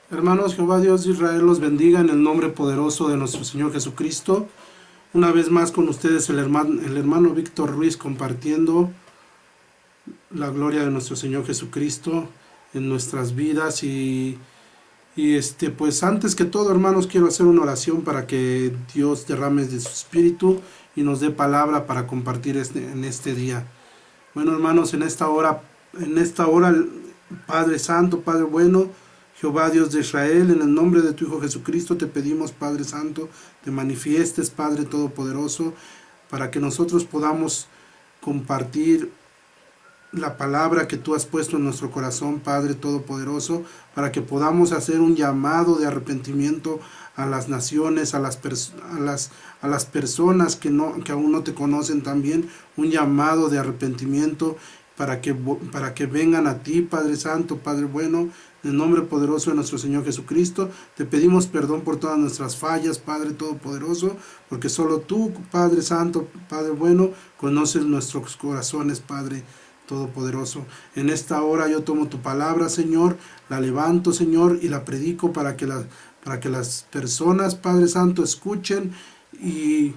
Hermanos, Jehová Dios de Israel los bendiga en el nombre poderoso de nuestro Señor Jesucristo. Una vez más con ustedes el hermano Víctor Ruiz compartiendo la gloria de nuestro Señor Jesucristo en nuestras vidas pues antes que todo, hermanos, quiero hacer una oración para que Dios derrame de su espíritu y nos dé palabra para compartir en este día. Bueno, hermanos, en esta hora, Padre Santo, Padre bueno, Jehová Dios de Israel, en el nombre de tu Hijo Jesucristo te pedimos, Padre Santo, te manifiestes, Padre Todopoderoso, para que nosotros podamos compartir la palabra que tú has puesto en nuestro corazón, Padre Todopoderoso, para que podamos hacer un llamado de arrepentimiento a las naciones, a las personas que aún no te conocen también, un llamado de arrepentimiento para que vengan a ti, Padre Santo, Padre bueno, en el nombre poderoso de nuestro Señor Jesucristo. Te pedimos perdón por todas nuestras fallas, Padre Todopoderoso, porque solo tú, Padre Santo, Padre bueno, conoces nuestros corazones, Padre Todopoderoso. En esta hora yo tomo tu palabra, Señor, la levanto, Señor, y la predico para que las personas, Padre Santo, escuchen y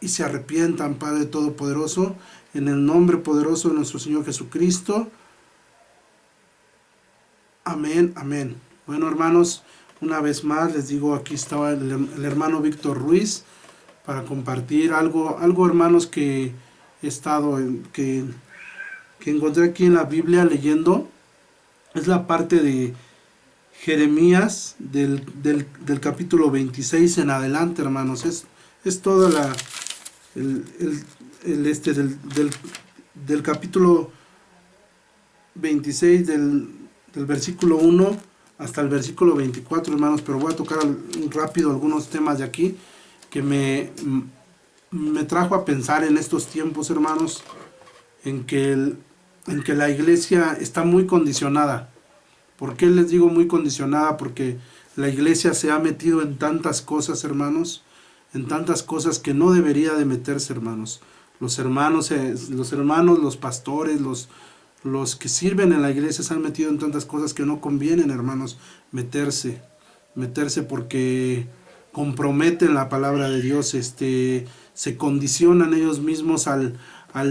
se arrepientan, Padre Todopoderoso, en el nombre poderoso de nuestro Señor Jesucristo. Amén, amén. Bueno, hermanos, una vez más les digo, aquí estaba el hermano Víctor Ruiz para compartir algo, hermanos, que he estado que encontré aquí en la Biblia leyendo. Es la parte de Jeremías del capítulo 26 en adelante, hermanos. Es toda del capítulo 26 del versículo 1 hasta el versículo 24, hermanos, pero voy a tocar rápido algunos temas de aquí que me trajo a pensar en estos tiempos, hermanos, en que la iglesia está muy condicionada. ¿Por qué les digo muy condicionada? Porque la iglesia se ha metido en tantas cosas, hermanos, en tantas cosas que no debería de meterse, hermanos. Los hermanos, los pastores, los que sirven en la iglesia se han metido en tantas cosas que no convienen, hermanos, meterse porque comprometen la palabra de Dios, se condicionan ellos mismos al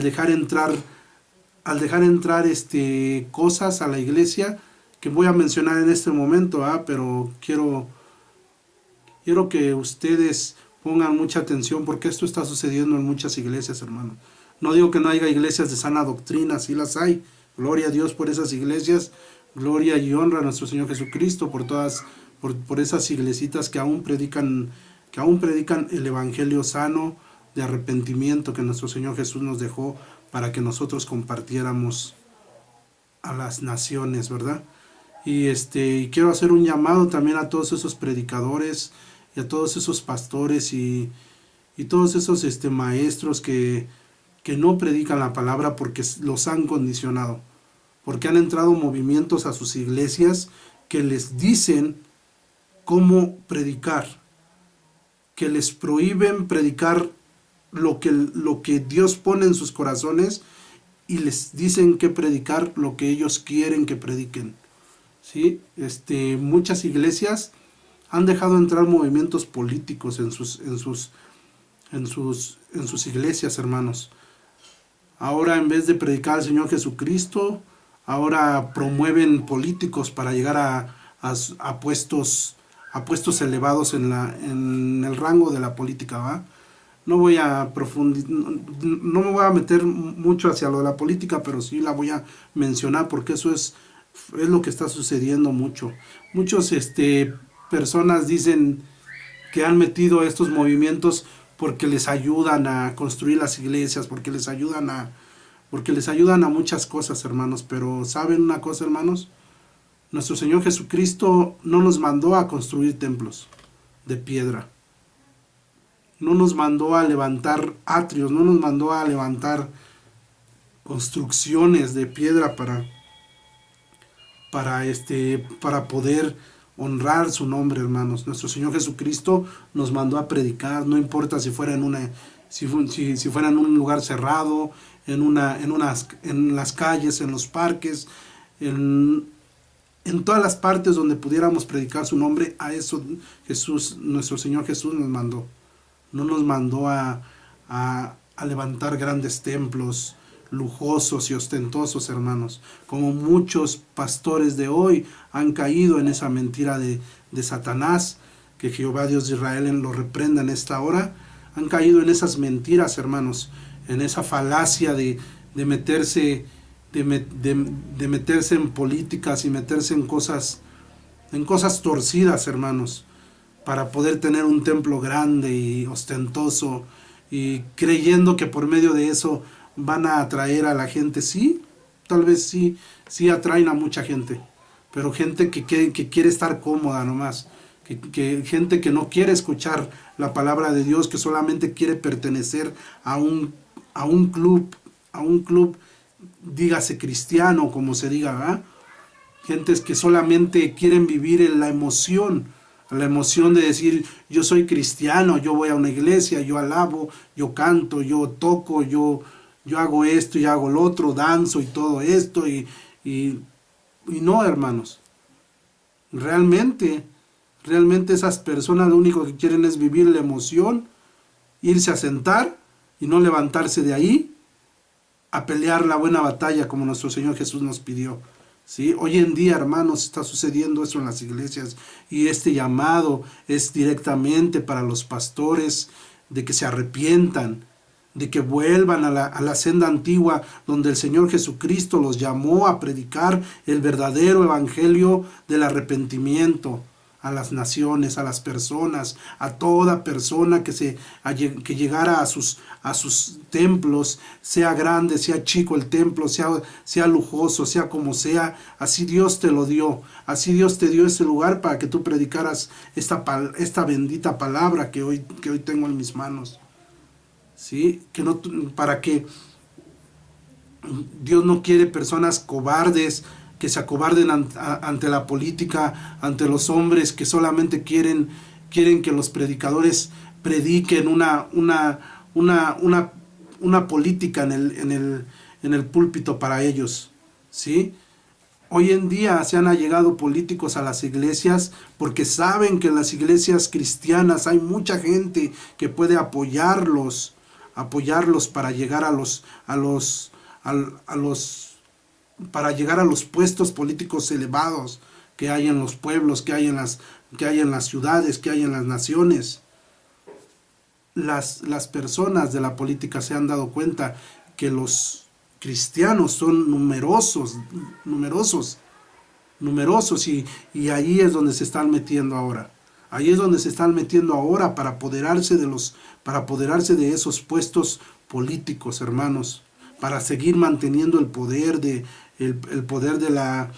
dejar entrar cosas a la iglesia que voy a mencionar en este momento, pero quiero que ustedes pongan mucha atención porque esto está sucediendo en muchas iglesias, hermano. No digo que no haya iglesias de sana doctrina, sí las hay. Gloria a Dios por esas iglesias, gloria y honra a nuestro Señor Jesucristo por esas iglesitas que aún predican el evangelio sano de arrepentimiento que nuestro Señor Jesús nos dejó para que nosotros compartiéramos a las naciones, ¿verdad? Y quiero hacer un llamado también a todos esos predicadores y a todos esos pastores y todos esos maestros que no predican la palabra porque los han condicionado, porque han entrado movimientos a sus iglesias que les dicen cómo predicar, que les prohíben predicar lo que Dios pone en sus corazones y les dicen que predicar lo que ellos quieren que prediquen. ¿Sí? Muchas iglesias han dejado entrar movimientos políticos en sus iglesias, hermanos. Ahora, en vez de predicar al Señor Jesucristo, ahora promueven políticos para llegar a puestos elevados en el rango de la política, ¿va? No me voy a meter mucho hacia lo de la política, pero sí la voy a mencionar porque eso es lo que está sucediendo mucho. Muchos personas dicen que han metido estos movimientos porque les ayudan a construir las iglesias, porque les ayudan a muchas cosas, hermanos. Pero ¿saben una cosa, hermanos? Nuestro Señor Jesucristo no nos mandó a construir templos de piedra. No nos mandó a levantar atrios, no nos mandó a levantar construcciones de piedra para poder honrar su nombre, hermanos. Nuestro Señor Jesucristo nos mandó a predicar, no importa si fuera si fuera en un lugar cerrado, en las calles, en los parques, en en todas las partes donde pudiéramos predicar su nombre. A eso Jesús, nuestro Señor Jesús nos mandó. No nos mandó a levantar grandes templos lujosos y ostentosos, hermanos, como muchos pastores de hoy han caído en esa mentira de Satanás. Que Jehová Dios de Israel lo reprenda en esta hora. Han caído en esas mentiras, hermanos, en esa falacia de meterse de meterse en políticas y meterse en cosas torcidas, hermanos, para poder tener un templo grande y ostentoso, y creyendo que por medio de eso van a atraer a la gente. Sí, tal vez sí atraen a mucha gente, pero gente que quiere estar cómoda nomás, que gente que no quiere escuchar la palabra de Dios, que solamente quiere pertenecer a un club, dígase cristiano, como se diga, ¿verdad? Gentes que solamente quieren vivir en la emoción de decir: yo soy cristiano, yo voy a una iglesia, yo alabo, yo canto, yo toco, yo hago esto y hago lo otro, danzo y todo esto, y no, hermanos. Realmente esas personas lo único que quieren es vivir la emoción, irse a sentar y no levantarse de ahí a pelear la buena batalla como nuestro Señor Jesús nos pidió. ¿Sí? Hoy en día, hermanos, está sucediendo eso en las iglesias, y este llamado es directamente para los pastores, de que se arrepientan, de que vuelvan a la senda antigua donde el Señor Jesucristo los llamó a predicar el verdadero evangelio del arrepentimiento a las naciones, a las personas, a toda persona que llegara a sus templos, sea grande, sea chico el templo, sea lujoso, sea como sea. Así Dios te lo dio, así Dios te dio ese lugar para que tú predicaras esta bendita palabra que hoy tengo en mis manos. ¿Sí? Para que Dios no quiere personas cobardes, que se acobarden ante la política, ante los hombres que solamente quieren que los predicadores prediquen una política en el púlpito para ellos. ¿Sí? Hoy en día se han allegado políticos a las iglesias porque saben que en las iglesias cristianas hay mucha gente que puede apoyarlos para llegar para llegar a los puestos políticos elevados que hay en los pueblos, que hay en las ciudades, que hay en las naciones. Las personas de la política se han dado cuenta que los cristianos son numerosos, y ahí es donde se están metiendo ahora. Ahí es donde se están metiendo ahora para apoderarse de esos puestos políticos, hermanos, para seguir manteniendo el poder de la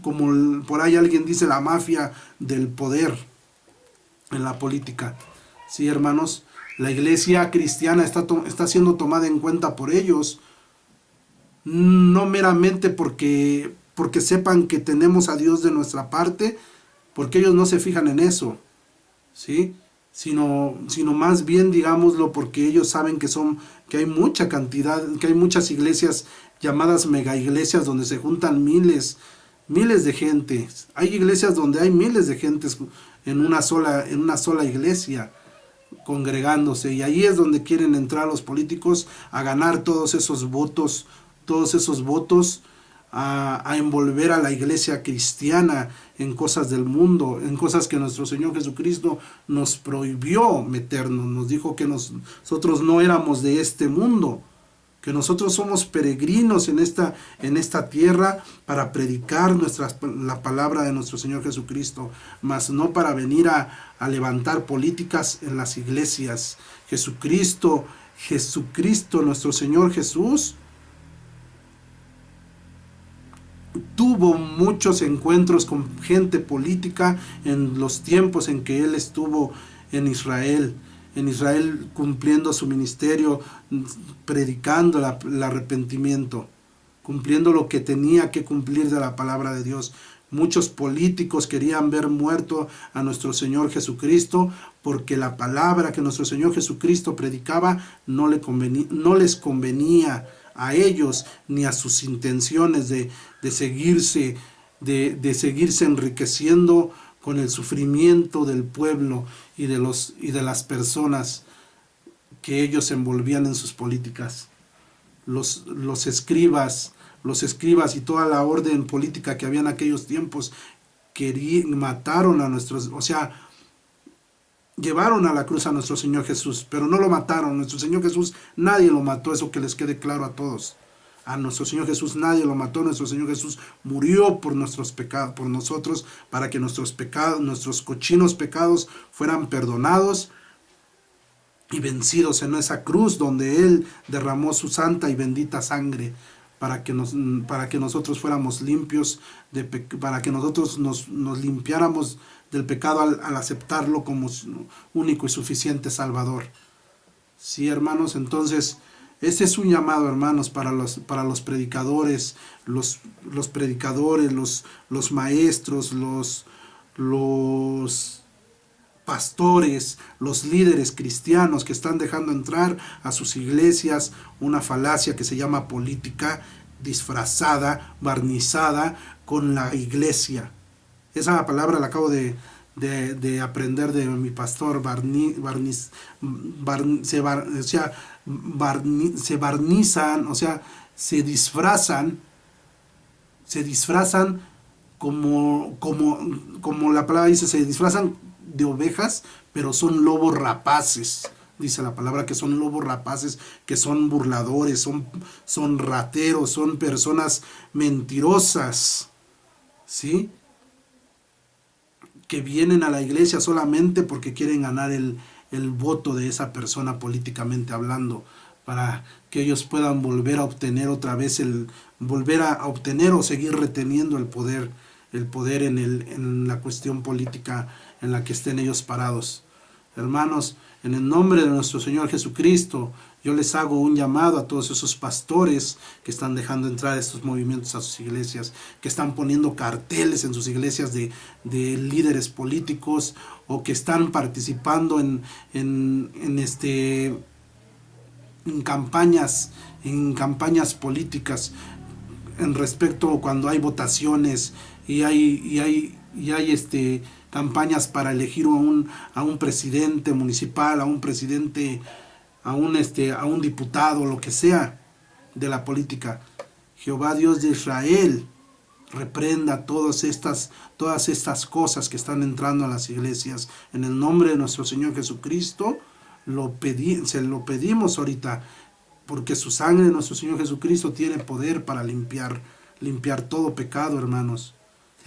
como por ahí alguien dice, la mafia del poder en la política. Sí, hermanos, la iglesia cristiana está siendo tomada en cuenta por ellos, no meramente porque sepan que tenemos a Dios de nuestra parte, porque ellos no se fijan en eso, ¿sí? Sino más bien, digámoslo, porque ellos saben que hay mucha cantidad, que hay muchas iglesias llamadas mega iglesias donde se juntan miles de gentes. Hay iglesias donde hay miles de gentes en una sola iglesia congregándose, y ahí es donde quieren entrar los políticos a ganar todos esos votos, a envolver a la iglesia cristiana en cosas del mundo, en cosas que nuestro Señor Jesucristo nos prohibió meternos. Nos dijo que nosotros no éramos de este mundo, que nosotros somos peregrinos en esta tierra para predicar la palabra de nuestro Señor Jesucristo, mas no para venir a levantar políticas en las iglesias. Jesucristo, nuestro Señor Jesús, tuvo muchos encuentros con gente política en los tiempos en que Él estuvo en Israel cumpliendo su ministerio, predicando el arrepentimiento, cumpliendo lo que tenía que cumplir de la palabra de Dios. Muchos políticos querían ver muerto a nuestro Señor Jesucristo, porque la palabra que nuestro Señor Jesucristo predicaba no les convenía a ellos ni a sus intenciones de seguirse de seguirse enriqueciendo con el sufrimiento del pueblo y de las personas que ellos envolvían en sus políticas. Los escribas y toda la orden política que había en aquellos tiempos mataron a nuestros, o sea, llevaron a la cruz a nuestro Señor Jesús, pero no lo mataron. Nuestro Señor Jesús nadie lo mató, eso que les quede claro a todos. A nuestro Señor Jesús nadie lo mató. Nuestro Señor Jesús murió por nuestros pecados, por nosotros, para que nuestros pecados, nuestros cochinos pecados fueran perdonados y vencidos en esa cruz donde Él derramó su santa y bendita sangre para que nosotros fuéramos limpios, para que nosotros nos limpiáramos del pecado al aceptarlo como único y suficiente Salvador. Sí, hermanos, entonces este es un llamado, hermanos, para los predicadores, los predicadores, los maestros, los pastores, los líderes cristianos que están dejando entrar a sus iglesias una falacia que se llama política disfrazada, barnizada con la iglesia. Esa palabra la acabo de aprender de mi pastor. Se barnizan, o sea, se disfrazan como la palabra dice, se disfrazan de ovejas, pero son lobos rapaces. Dice la palabra que son lobos rapaces, que son burladores, son rateros, son personas mentirosas, ¿sí? Que vienen a la iglesia solamente porque quieren ganar el voto de esa persona políticamente hablando, para que ellos puedan volver a obtener otra vez volver a obtener o seguir reteniendo el poder en la cuestión política en la que estén ellos parados. Hermanos, en el nombre de nuestro Señor Jesucristo, yo les hago un llamado a todos esos pastores que están dejando entrar estos movimientos a sus iglesias, que están poniendo carteles en sus iglesias de líderes políticos, o que están participando en campañas políticas en respecto cuando hay votaciones y hay campañas para elegir a un presidente municipal, a un presidente, a un diputado, lo que sea de la política. Jehová Dios de Israel reprenda todas estas cosas que están entrando a las iglesias. En el nombre de nuestro Señor Jesucristo se lo pedimos ahorita, porque su sangre de nuestro Señor Jesucristo tiene poder para limpiar todo pecado, hermanos.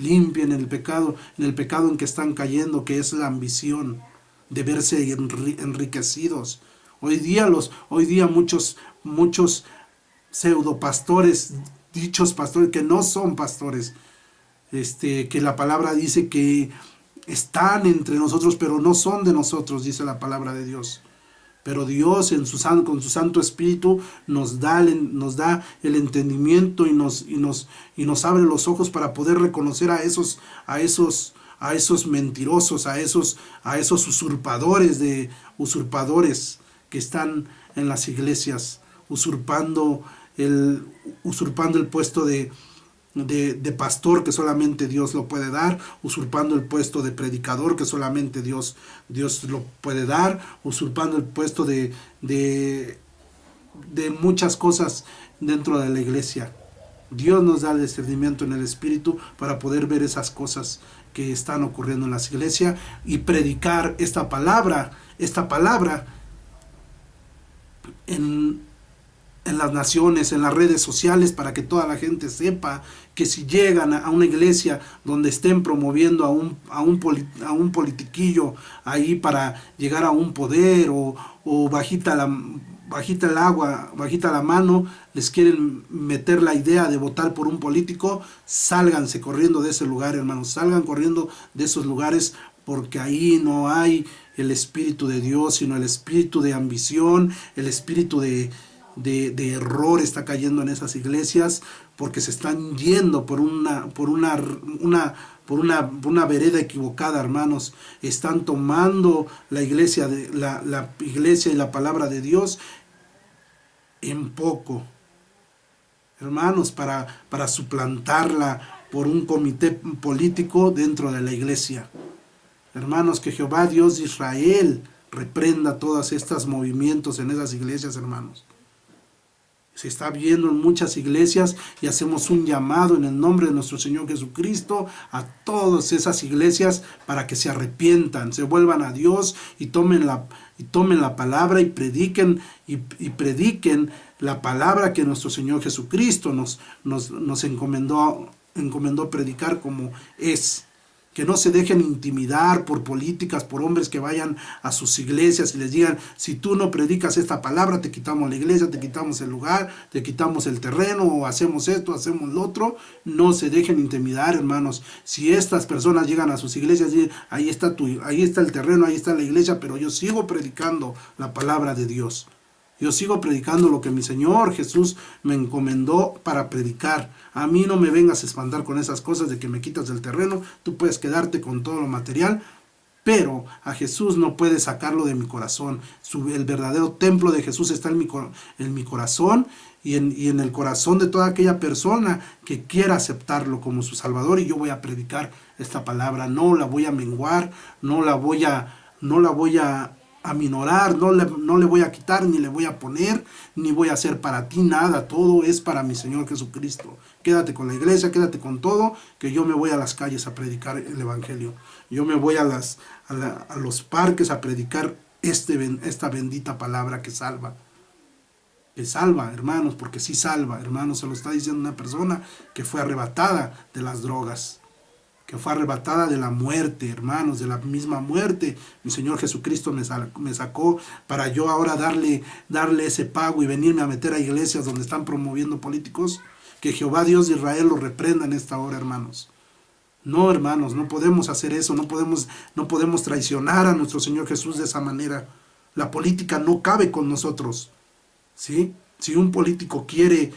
Limpien el pecado en que están cayendo, que es la ambición de verse enriquecidos. Hoy día muchos pseudopastores, dichos pastores que no son pastores, que la palabra dice que están entre nosotros, pero no son de nosotros, dice la palabra de Dios. Pero Dios con su Santo Espíritu nos da el entendimiento y nos abre los ojos para poder reconocer a esos mentirosos, a esos usurpadores que están en las iglesias, usurpando el puesto de pastor que solamente Dios lo puede dar, usurpando el puesto de predicador que solamente Dios lo puede dar, usurpando el puesto de muchas cosas dentro de la iglesia. Dios nos da el discernimiento en el Espíritu para poder ver esas cosas que están ocurriendo en las iglesias y predicar esta palabra en las naciones, en las redes sociales, para que toda la gente sepa que si llegan a una iglesia donde estén promoviendo a un politiquillo ahí para llegar a un poder, o bajita la mano, les quieren meter la idea de votar por un político, sálganse corriendo de ese lugar, hermanos, salgan corriendo de esos lugares, porque ahí no hay el Espíritu de Dios, sino el espíritu de ambición, el espíritu de error está cayendo en esas iglesias, porque se están yendo por una vereda equivocada, hermanos. Están tomando la iglesia y la palabra de Dios en poco, hermanos, para suplantarla, por un comité político dentro de la iglesia. Hermanos, que Jehová Dios de Israel reprenda todos estos movimientos en esas iglesias, hermanos. Se está viendo en muchas iglesias y hacemos un llamado en el nombre de nuestro Señor Jesucristo a todas esas iglesias para que se arrepientan, se vuelvan a Dios y tomen la palabra y prediquen la palabra que nuestro Señor Jesucristo nos encomendó predicar como es. Que no se dejen intimidar por políticas, por hombres que vayan a sus iglesias y les digan: si tú no predicas esta palabra, te quitamos la iglesia, te quitamos el lugar, te quitamos el terreno, o hacemos esto, hacemos lo otro. No se dejen intimidar, hermanos. Si estas personas llegan a sus iglesias y dicen: ahí está el terreno, ahí está la iglesia, pero yo sigo predicando la palabra de Dios. Yo sigo predicando lo que mi Señor Jesús me encomendó para predicar. A mí no me vengas a espantar con esas cosas de que me quitas el terreno. Tú puedes quedarte con todo lo material, pero a Jesús no puedes sacarlo de mi corazón. El verdadero templo de Jesús está en mi corazón y en el corazón de toda aquella persona que quiera aceptarlo como su Salvador. Y yo voy a predicar esta palabra. No la voy a menguar, no la voy a aminorar, no le voy a quitar, ni le voy a poner, ni voy a hacer para ti nada. Todo es para mi Señor Jesucristo. Quédate con la iglesia, quédate con todo, que yo me voy a las calles a predicar el evangelio. Yo me voy a los parques a predicar esta bendita palabra que salva. Que salva, hermanos, porque sí salva, hermanos. Se lo está diciendo una persona que fue arrebatada de las drogas, que fue arrebatada de la muerte, hermanos, de la misma muerte. Mi Señor Jesucristo me sacó para yo ahora darle ese pago y venirme a meter a iglesias donde están promoviendo políticos. Que Jehová Dios de Israel lo reprenda en esta hora, hermanos. No, hermanos, no podemos hacer eso, no podemos traicionar a nuestro Señor Jesús de esa manera. La política no cabe con nosotros, ¿sí? Si un político quiere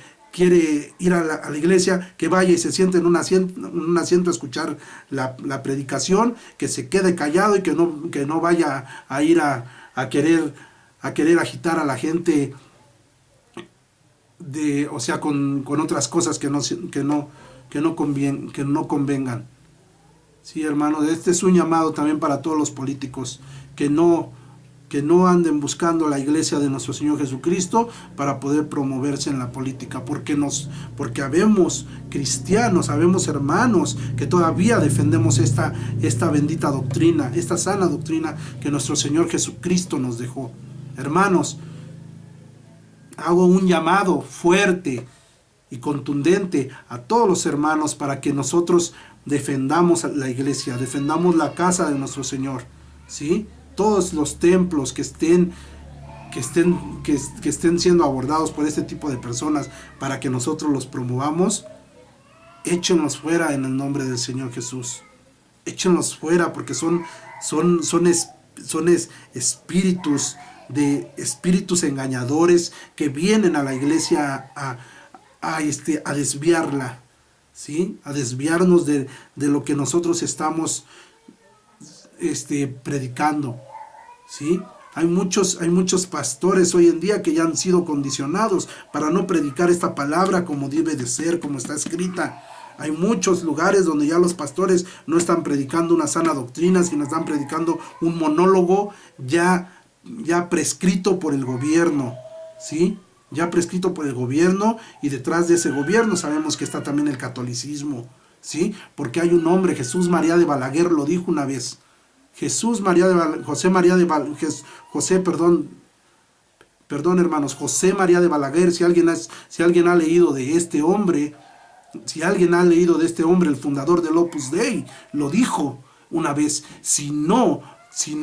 ir a la iglesia, que vaya y se siente en un asiento a escuchar la predicación, que se quede callado y que no vaya a ir a querer agitar a la gente con otras cosas que no convengan. Sí, hermano, este es un llamado también para todos los políticos que no anden buscando la iglesia de nuestro Señor Jesucristo para poder promoverse en la política, porque habemos cristianos, habemos hermanos que todavía defendemos esta bendita doctrina, esta sana doctrina que nuestro Señor Jesucristo nos dejó. Hermanos, hago un llamado fuerte y contundente a todos los hermanos para que nosotros defendamos la iglesia, defendamos la casa de nuestro Señor, ¿sí? Todos los templos que estén siendo abordados por este tipo de personas para que nosotros los promovamos, échenlos fuera en el nombre del Señor Jesús. Échenlos fuera, porque son espíritus engañadores que vienen a la iglesia a desviarla, ¿sí? A desviarnos de lo que nosotros estamos predicando, ¿sí? Hay muchos pastores hoy en día que ya han sido condicionados para no predicar esta palabra como debe de ser, como está escrita. Hay muchos lugares donde ya los pastores no están predicando una sana doctrina, sino están predicando un monólogo ya prescrito por el gobierno, ¿sí? Ya prescrito por el gobierno, y detrás de ese gobierno sabemos que está también el catolicismo, ¿sí? Porque hay un hombre, Jesús María de Balaguer, lo dijo una vez. José María de Balaguer, si alguien ha leído de este hombre, el fundador del Opus Dei, lo dijo una vez: si no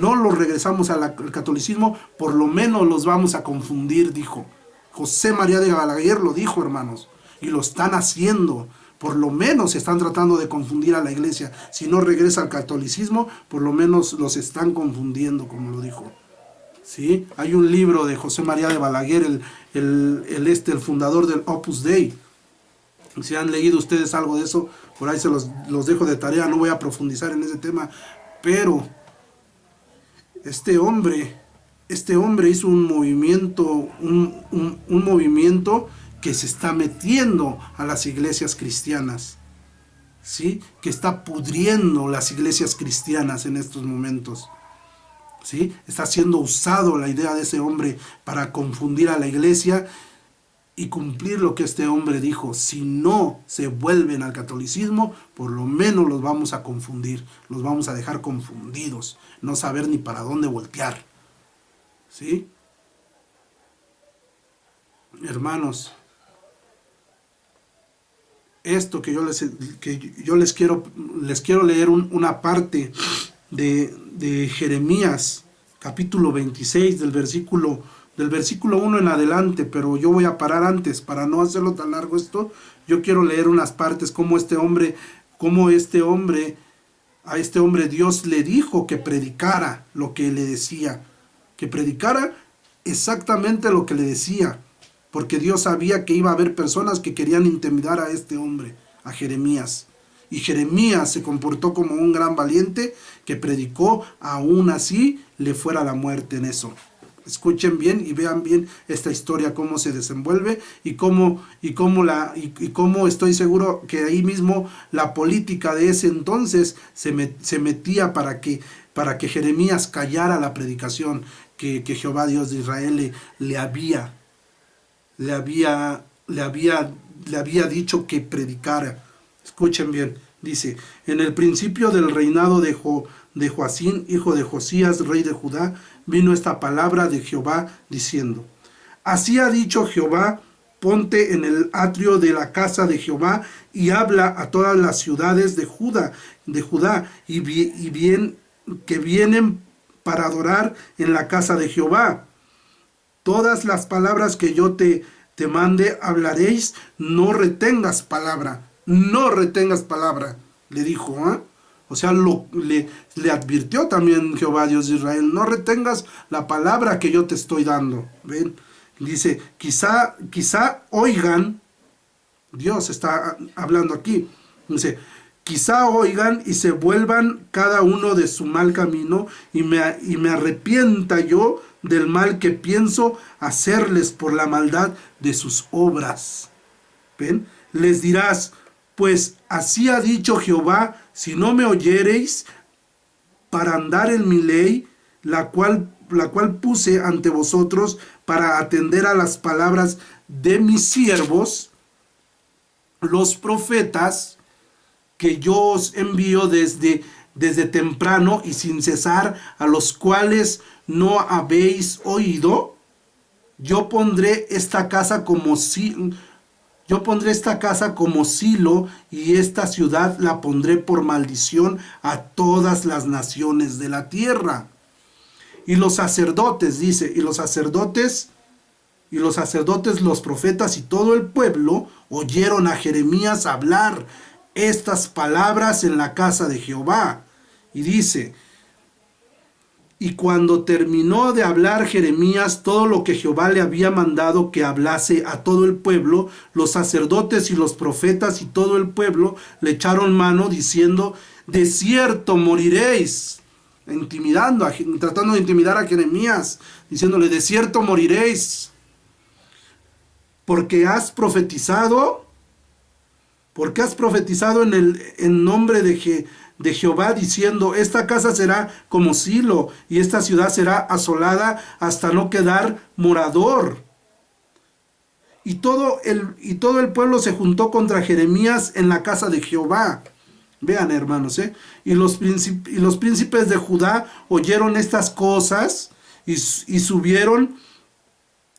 lo regresamos al catolicismo, por lo menos los vamos a confundir, dijo. José María de Balaguer lo dijo, hermanos, y lo están haciendo. Por lo menos están tratando de confundir a la iglesia. Si no regresa al catolicismo, por lo menos los están confundiendo, como lo dijo. ¿Sí? Hay un libro de José María de Balaguer, el fundador del Opus Dei. Si han leído ustedes algo de eso, por ahí se los dejo de tarea. No voy a profundizar en ese tema, pero este hombre hizo un movimiento, un movimiento que se está metiendo a las iglesias cristianas, ¿sí?, que está pudriendo las iglesias cristianas en estos momentos. ¿Sí? Está siendo usado la idea de ese hombre para confundir a la iglesia y cumplir lo que este hombre dijo. Si no se vuelven al catolicismo, por lo menos los vamos a confundir, los vamos a dejar confundidos, no saber ni para dónde voltear. ¿Sí? Hermanos, esto que yo les quiero leer una parte de Jeremías, capítulo 26, del versículo 1 en adelante, pero yo voy a parar antes, para no hacerlo tan largo esto. Yo quiero leer unas partes, a este hombre Dios le dijo que predicara lo que le decía, que predicara exactamente lo que le decía, porque Dios sabía que iba a haber personas que querían intimidar a este hombre, a Jeremías. Y Jeremías se comportó como un gran valiente que predicó, aún así le fuera la muerte en eso. Escuchen bien y vean bien esta historia, cómo se desenvuelve y cómo estoy seguro que ahí mismo la política de ese entonces se metía para que Jeremías callara la predicación que Jehová Dios de Israel le había dicho que predicara. Escuchen bien, dice: en el principio del reinado de Joacín, hijo de Josías, rey de Judá, vino esta palabra de Jehová diciendo: así ha dicho Jehová, ponte en el atrio de la casa de Jehová y habla a todas las ciudades de Judá que vienen para adorar en la casa de Jehová. Todas las palabras que yo te mande hablaréis, no retengas palabra, le dijo. O sea, le advirtió también Jehová Dios de Israel: no retengas la palabra que yo te estoy dando. ¿Ven? Dice, quizá oigan, Dios está hablando aquí, dice, quizá oigan y se vuelvan cada uno de su mal camino y me arrepienta yo del mal que pienso hacerles por la maldad de sus obras. ¿Ven? Les dirás: pues así ha dicho Jehová, si no me oyereis para andar en mi ley, la cual puse ante vosotros para atender a las palabras de mis siervos, los profetas, que yo os envío desde temprano y sin cesar, a los cuales no habéis oído, yo pondré esta casa como Silo, y esta ciudad la pondré por maldición a todas las naciones de la tierra. Y los sacerdotes, dice, y los sacerdotes, los profetas y todo el pueblo oyeron a Jeremías hablar estas palabras en la casa de Jehová. Y dice: y cuando terminó de hablar Jeremías todo lo que Jehová le había mandado que hablase a todo el pueblo, los sacerdotes y los profetas y todo el pueblo le echaron mano diciendo: de cierto moriréis. Tratando de intimidar a Jeremías, diciéndole: de cierto moriréis, porque has profetizado en nombre de Jehová, diciendo: esta casa será como Silo, y esta ciudad será asolada hasta no quedar morador. Y todo el pueblo se juntó contra Jeremías en la casa de Jehová. Vean, hermanos, y los príncipes de Judá oyeron estas cosas y subieron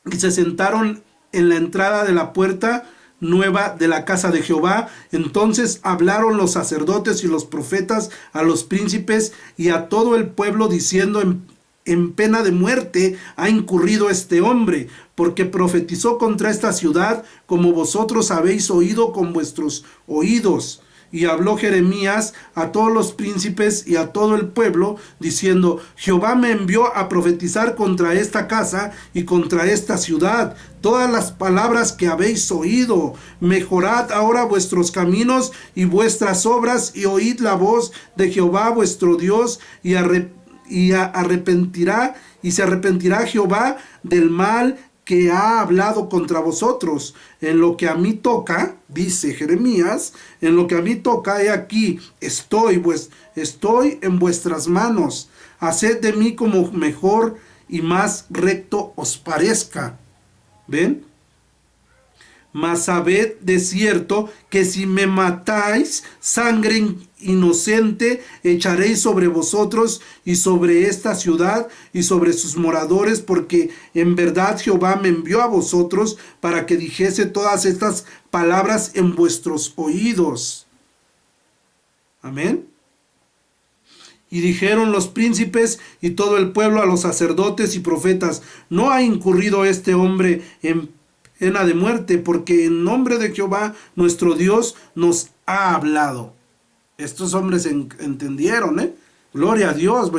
y se sentaron en la entrada de la puerta nueva de la casa de Jehová. Entonces hablaron los sacerdotes y los profetas a los príncipes y a todo el pueblo, diciendo: en pena de muerte ha incurrido este hombre, porque profetizó contra esta ciudad, como vosotros habéis oído con vuestros oídos. Y habló Jeremías a todos los príncipes y a todo el pueblo, diciendo: Jehová me envió a profetizar contra esta casa y contra esta ciudad todas las palabras que habéis oído. Mejorad ahora vuestros caminos y vuestras obras, y oíd la voz de Jehová vuestro Dios, y se arrepentirá Jehová del mal que ha hablado contra vosotros. En lo que a mí toca, dice Jeremías, en lo que a mí toca, he aquí, estoy en vuestras manos. Haced de mí como mejor y más recto os parezca. ¿Ven? Mas sabed de cierto que si me matáis, sangre inocente echaréis sobre vosotros y sobre esta ciudad y sobre sus moradores, porque en verdad Jehová me envió a vosotros para que dijese todas estas palabras en vuestros oídos. Amén. Y dijeron los príncipes y todo el pueblo a los sacerdotes y profetas: ¿no ha incurrido este hombre en pena de muerte? Porque en nombre de Jehová nuestro Dios nos ha hablado. Estos hombres entendieron, Gloria a Dios,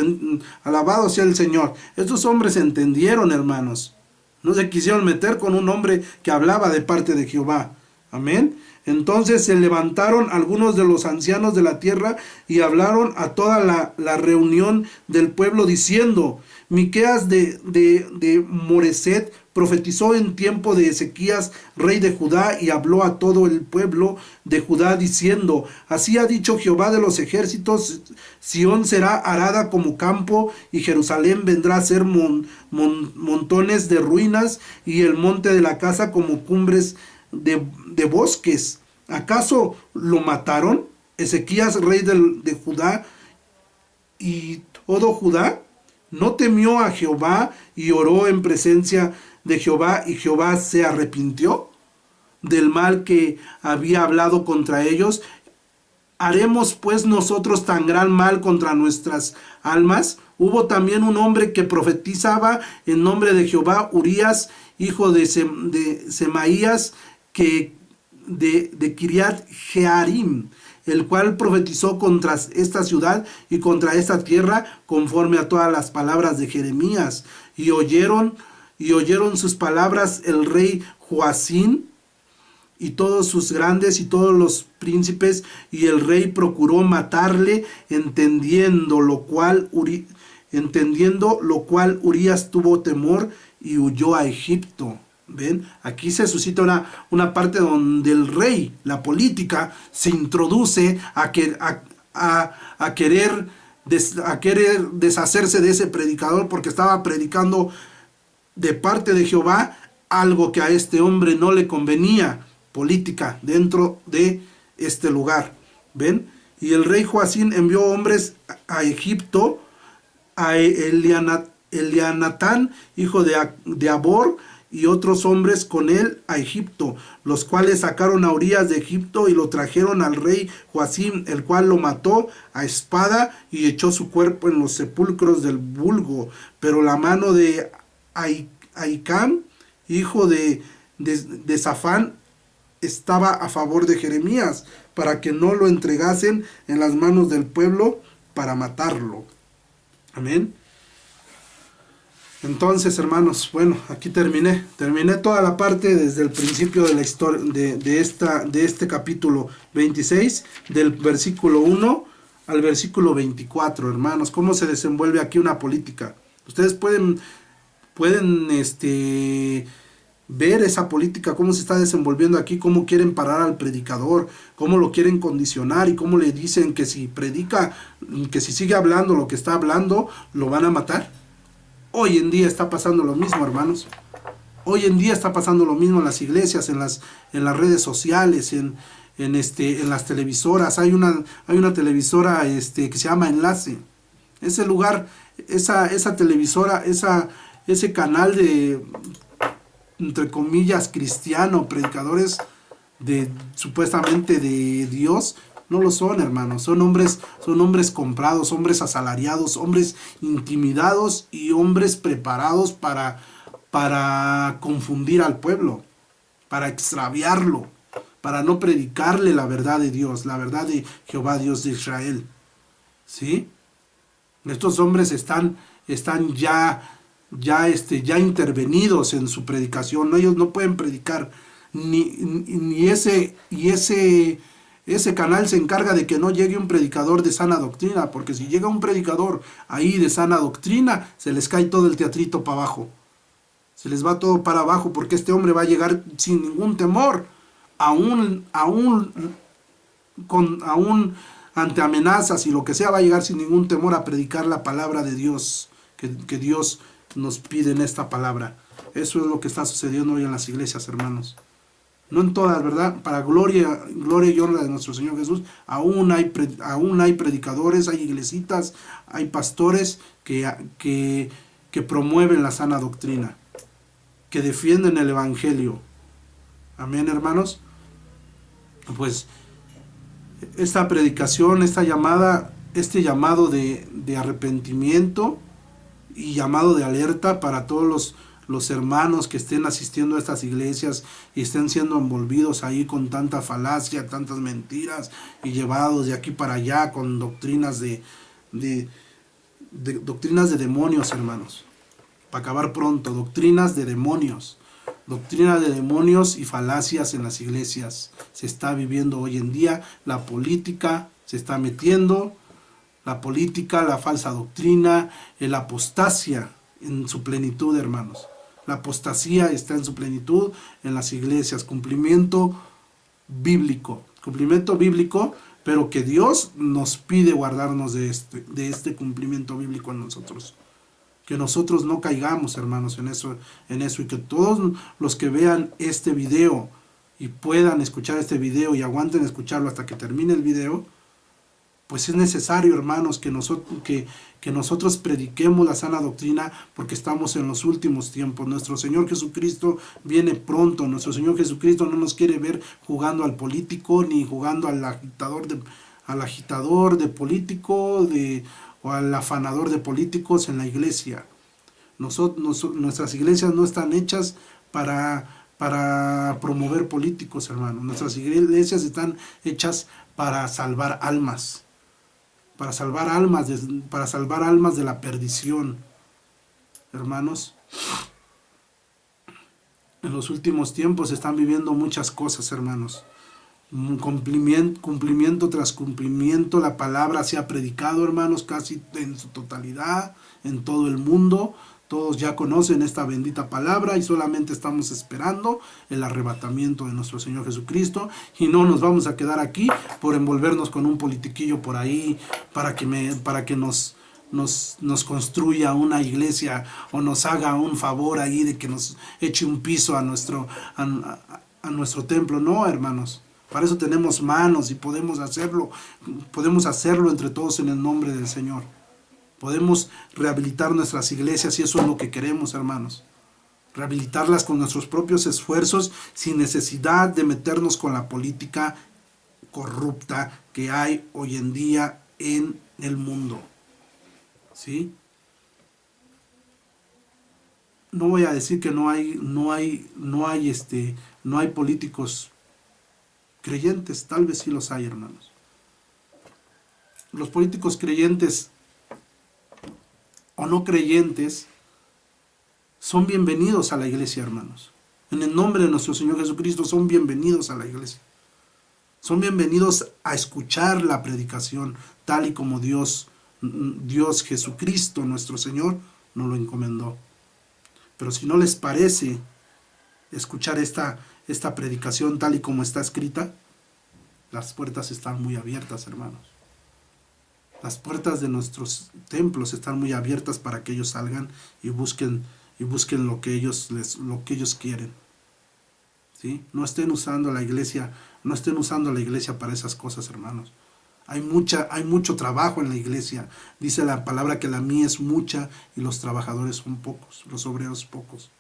alabado sea el Señor. Estos hombres entendieron, hermanos. No se quisieron meter con un hombre que hablaba de parte de Jehová. Amén. Entonces se levantaron algunos de los ancianos de la tierra y hablaron a toda la reunión del pueblo diciendo: Miqueas de Moreset profetizó en tiempo de Ezequías, rey de Judá, y habló a todo el pueblo de Judá diciendo: Así ha dicho Jehová de los ejércitos, Sión será arada como campo, y Jerusalén vendrá a ser montones de ruinas, y el monte de la casa como cumbres de bosques. ¿Acaso lo mataron Ezequías, rey de Judá, y todo Judá? ¿No temió a Jehová y oró en presencia de Jehová, y Jehová se arrepintió del mal que había hablado contra ellos? ¿Haremos pues nosotros tan gran mal contra nuestras almas? Hubo también un hombre que profetizaba en nombre de Jehová, Urías, hijo de Semaías, que de Kiriat Jearim, el cual profetizó contra esta ciudad y contra esta tierra conforme a todas las palabras de Jeremías. Y oyeron sus palabras el rey Joacín y todos sus grandes y todos los príncipes, y el rey procuró matarle, entendiendo lo cual Urías tuvo temor y huyó a Egipto. ¿Ven? Aquí se suscita una parte donde el rey, la política, se introduce a querer deshacerse de ese predicador, porque estaba predicando de parte de Jehová algo que a este hombre no le convenía, política dentro de este lugar. ¿Ven? Y el rey Joacín envió hombres a Egipto, a Elianatán, hijo de Abor, y otros hombres con él a Egipto, los cuales sacaron a Urías de Egipto y lo trajeron al rey Joacín, el cual lo mató a espada y echó su cuerpo en los sepulcros del vulgo. Pero la mano de Ahicam, hijo de Safán, estaba a favor de Jeremías, para que no lo entregasen en las manos del pueblo para matarlo. Amén. Entonces, hermanos, bueno, aquí terminé toda la parte desde el principio de la historia de este capítulo 26, del versículo 1 al versículo 24, hermanos. Cómo se desenvuelve aquí una política. Ustedes pueden ver esa política, cómo se está desenvolviendo aquí, cómo quieren parar al predicador, cómo lo quieren condicionar, y cómo le dicen que si predica, que si sigue hablando lo que está hablando, lo van a matar. Hoy en día está pasando lo mismo, hermanos. Hoy en día está pasando lo mismo en las iglesias, en las redes sociales, en las televisoras. Hay una televisora que se llama Enlace. Ese lugar, esa televisora, ese canal de, entre comillas, cristiano, predicadores supuestamente de Dios, no lo son, hermanos. Son hombres comprados, hombres asalariados, hombres intimidados y hombres preparados para confundir al pueblo, para extraviarlo, para no predicarle la verdad de Dios, la verdad de Jehová, Dios de Israel. ¿Sí? Estos hombres están ya intervenidos en su predicación. Ellos no pueden predicar, ni ese canal se encarga de que no llegue un predicador de sana doctrina, porque si llega un predicador ahí de sana doctrina, se les cae todo el teatrito para abajo. Se les va todo para abajo porque este hombre va a llegar sin ningún temor, aún ante amenazas y lo que sea, va a llegar sin ningún temor a predicar la palabra de Dios, que Dios nos pide en esta palabra. Eso es lo que está sucediendo hoy en las iglesias, hermanos. No en todas, ¿verdad? Para gloria y honra de nuestro Señor Jesús, aún hay predicadores, hay iglesitas, hay pastores que promueven la sana doctrina, que defienden el evangelio. Amén, hermanos. Pues esta predicación, este llamado de arrepentimiento y llamado de alerta para todos los hermanos que estén asistiendo a estas iglesias y estén siendo envolvidos ahí con tanta falacia, tantas mentiras y llevados de aquí para allá con doctrinas de doctrinas de demonios, hermanos. Para acabar pronto, doctrinas de demonios. Doctrina de demonios y falacias en las iglesias. Se está viviendo hoy en día. La política se está metiendo. La política, la falsa doctrina, la apostasia en su plenitud, hermanos. La apostasía está en su plenitud en las iglesias. Cumplimiento bíblico, pero que Dios nos pide guardarnos de este cumplimiento bíblico en nosotros. Que nosotros no caigamos, hermanos, en eso, y que todos los que vean este video y puedan escuchar este video y aguanten escucharlo hasta que termine el video, pues es necesario, hermanos, que nosotros prediquemos la sana doctrina, porque estamos en los últimos tiempos. Nuestro Señor Jesucristo viene pronto. Nuestro Señor Jesucristo no nos quiere ver jugando al político, ni jugando al agitador de político, o al afanador de políticos en la iglesia. Nuestras iglesias no están hechas para promover políticos, hermanos. Nuestras iglesias están hechas para salvar almas. Para salvar almas de la perdición, hermanos. En los últimos tiempos se están viviendo muchas cosas, hermanos. Cumplimiento tras cumplimiento, la palabra se ha predicado, hermanos, casi en su totalidad, en todo el mundo. Todos ya conocen esta bendita palabra y solamente estamos esperando el arrebatamiento de nuestro Señor Jesucristo, y no nos vamos a quedar aquí por envolvernos con un politiquillo por ahí para que nos construya una iglesia o nos haga un favor ahí de que nos eche un piso a nuestro templo. No, hermanos. Para eso tenemos manos y podemos hacerlo entre todos en el nombre del Señor. Podemos rehabilitar nuestras iglesias y eso es lo que queremos, hermanos. Rehabilitarlas con nuestros propios esfuerzos sin necesidad de meternos con la política corrupta que hay hoy en día en el mundo. ¿Sí? No voy a decir que no hay políticos creyentes, tal vez sí los hay, hermanos. Los políticos creyentes o no creyentes son bienvenidos a la iglesia, hermanos. En el nombre de nuestro Señor Jesucristo son bienvenidos a la iglesia. Son bienvenidos a escuchar la predicación tal y como Dios Jesucristo, nuestro Señor, nos lo encomendó. Pero si no les parece escuchar esta predicación tal y como está escrita, las puertas están muy abiertas, hermanos. Las puertas de nuestros templos están muy abiertas para que ellos salgan y busquen lo que ellos quieren. ¿Sí? No estén usando la iglesia para esas cosas, hermanos. Hay mucho trabajo en la iglesia. Dice la palabra que la mies es mucha y los trabajadores son pocos, los obreros pocos.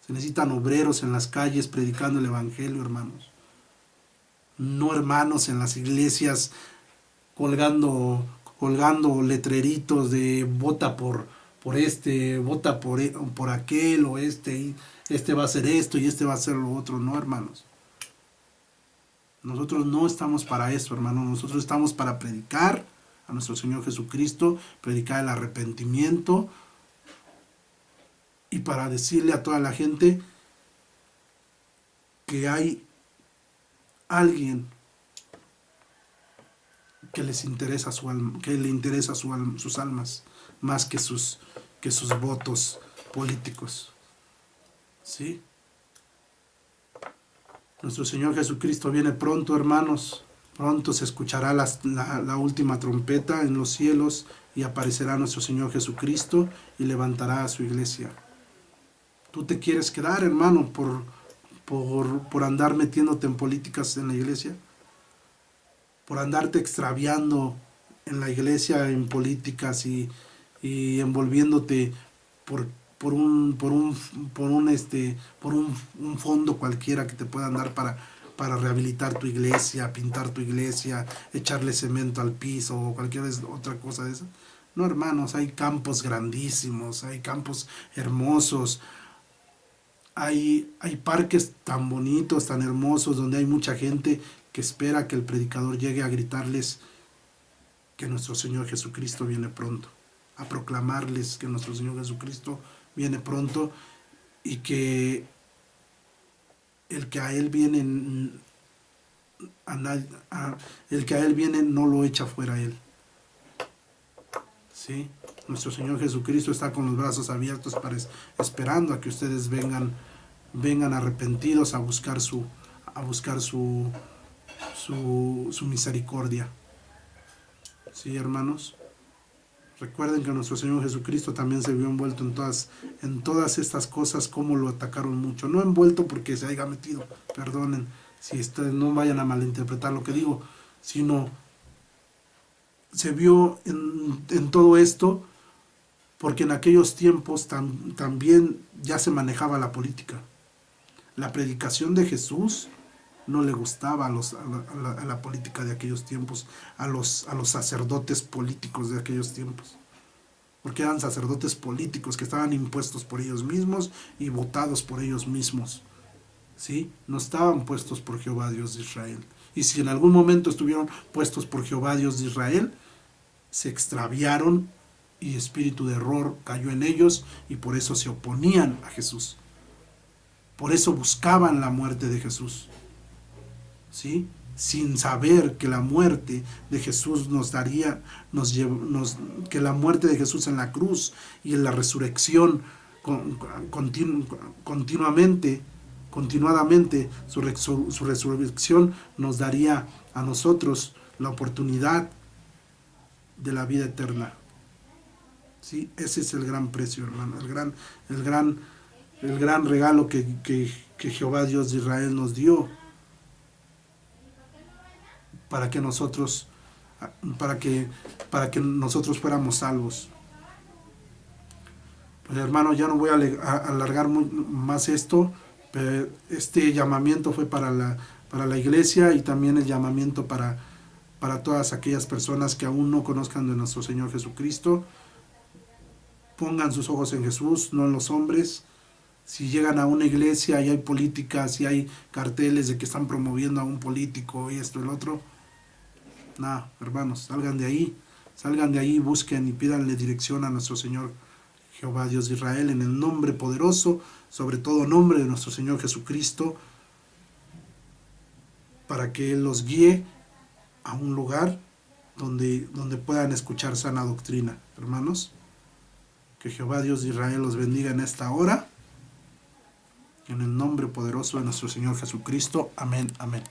Se necesitan obreros en las calles predicando el evangelio, hermanos. No hermanos en las iglesias colgando letreritos de vota por este, vota por aquel, o este va a hacer esto y este va a hacer lo otro. No, hermanos. Nosotros no estamos para eso, hermanos. Nosotros estamos para predicar a nuestro Señor Jesucristo, predicar el arrepentimiento y para decirle a toda la gente que hay alguien que les interesa su alma, que le interesa sus almas más que sus votos políticos. ¿Sí? Nuestro Señor Jesucristo viene pronto, hermanos. Pronto se escuchará la última trompeta en los cielos y aparecerá nuestro Señor Jesucristo y levantará a su iglesia. ¿Tú te quieres quedar, hermano, por andar metiéndote en políticas en la iglesia? ¿Por andarte extraviando en la iglesia en políticas y envolviéndote por un fondo cualquiera que te puedan dar para rehabilitar tu iglesia, pintar tu iglesia, echarle cemento al piso o cualquier otra cosa de eso? No, hermanos, hay campos grandísimos, hay campos hermosos, hay parques tan bonitos, tan hermosos, donde hay mucha gente que espera que el predicador llegue a gritarles que nuestro Señor Jesucristo viene pronto, a proclamarles que nuestro Señor Jesucristo viene pronto y que el que a Él viene, el que a Él viene no lo echa fuera a Él. ¿Sí? Nuestro Señor Jesucristo está con los brazos abiertos esperando a que ustedes vengan arrepentidos a buscar su misericordia. ¿Sí, hermanos? Recuerden que nuestro Señor Jesucristo también se vio envuelto en todas estas cosas, como lo atacaron mucho. No envuelto porque se haya metido, perdonen, si ustedes no vayan a malinterpretar lo que digo, sino se vio en todo esto porque en aquellos tiempos también ya se manejaba la política. La predicación de Jesús no le gustaba a la política de aquellos tiempos, a los sacerdotes políticos de aquellos tiempos, porque eran sacerdotes políticos que estaban impuestos por ellos mismos y votados por ellos mismos, ¿sí? No estaban puestos por Jehová Dios de Israel. Y si en algún momento estuvieron puestos por Jehová Dios de Israel, se extraviaron y espíritu de error cayó en ellos y por eso se oponían a Jesús. Por eso buscaban la muerte de Jesús, ¿sí? Sin saber que la muerte de Jesús que la muerte de Jesús en la cruz y en la resurrección continuadamente, su resurrección nos daría a nosotros la oportunidad de la vida eterna. ¿Sí? Ese es el gran precio, hermano, el gran regalo que Jehová Dios de Israel nos dio para que nosotros fuéramos salvos. Pues, hermano, ya no voy a alargar más esto, pero este llamamiento fue para la iglesia y también el llamamiento para todas aquellas personas que aún no conozcan de nuestro Señor Jesucristo. Pongan sus ojos en Jesús, no en los hombres. Si llegan a una iglesia y hay políticas y hay carteles de que están promoviendo a un político y esto y el otro, no, hermanos, salgan de ahí, busquen y pídanle dirección a nuestro Señor Jehová Dios de Israel en el nombre poderoso, sobre todo nombre de nuestro Señor Jesucristo, para que Él los guíe a un lugar donde puedan escuchar sana doctrina. Hermanos, que Jehová Dios de Israel los bendiga en esta hora, en el nombre poderoso de nuestro Señor Jesucristo. Amén, amén.